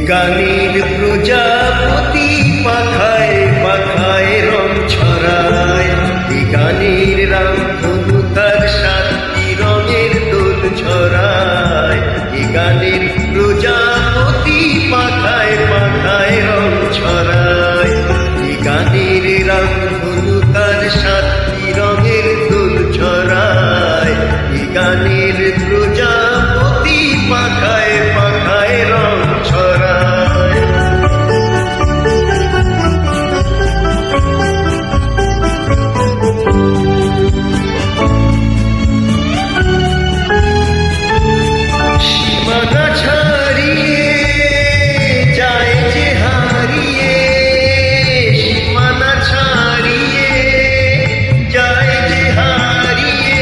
গানের প্রজাপতি পাখায় পাখায় রং ছড়ায়, গানের রাম ধনু তার সাতটি রঙের দোল ছড়ায়। গানের প্রজাপতি পাখায় পাখায় রং ছড়ায়, গানের রাম ধনু তার সাতটি রঙের দোল ছড়ায়। গানের প্রজাপতি পাখায় পাখায় রং ছড়ায়। সীমানা ছাড়িয়ে যায় যে হারিয়ে, সীমানা ছাড়িয়ে যায় যে হারিয়ে,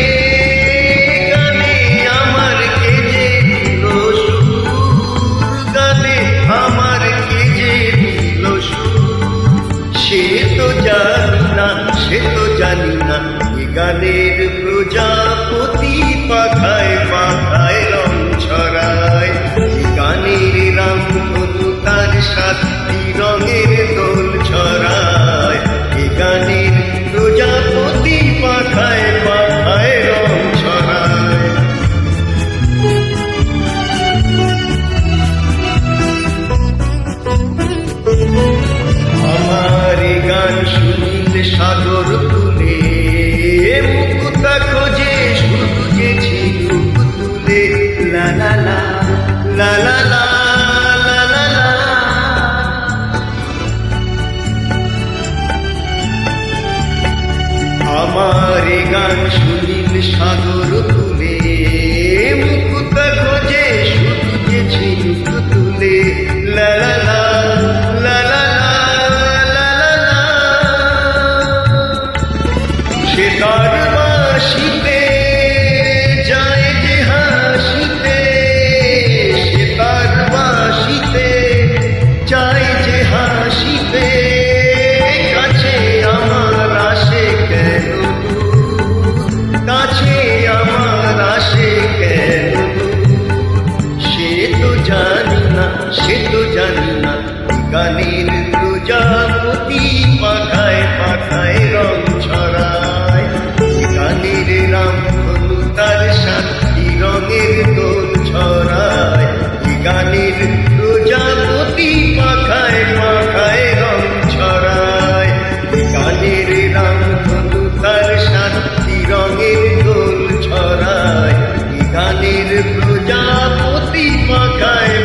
গানে আমার কে যে দিল সুর, গানে আমার কে যে দিল সুর। সে তো জানি না, সে তো জানি না, এ গানের প্রজাপতি পাখায় পাখায় রং ছড়ায়। গানের রাম ধনু তার সাতটি রঙের দোল ছড়ায়। গানের প্রজাপতি পাখায় পাখায় রং ছড়ায়। আমার গান শুনিলে সাগর তুলে, মুক্তা খোঁজে শুধু যে ঝিনুক তুলে। লা লা লা লা লা লা লা লা লা। আমার গান শুনিলে সাগর তুলে, মুক্তা খোঁজে শুধু যে ঝিনুক তুলে। লা লা লা লা লা লা লা লা লা। সে তার বাঁশিতে যায় যে হাসিতে, সে তার বাঁশিতে যায় যে হাসিতে। কাছে আমার আসে কেন দূর, কাছে আমার আসে কেন দূর। সে তো জানি না, সে তো জানি না, গানের প্রজাপতি পাখায় পাখায় রং ছড়ায়। গানের রাম ধনু তার সাতটি রঙের দোল ছড়ায়। গানের প্রজাপতি পাখায় পাখায় রং ছড়ায়। গানের রাম ধনু তার সাতটি রঙের দোল ছড়ায়। গানের প্রজাপতি পাখায়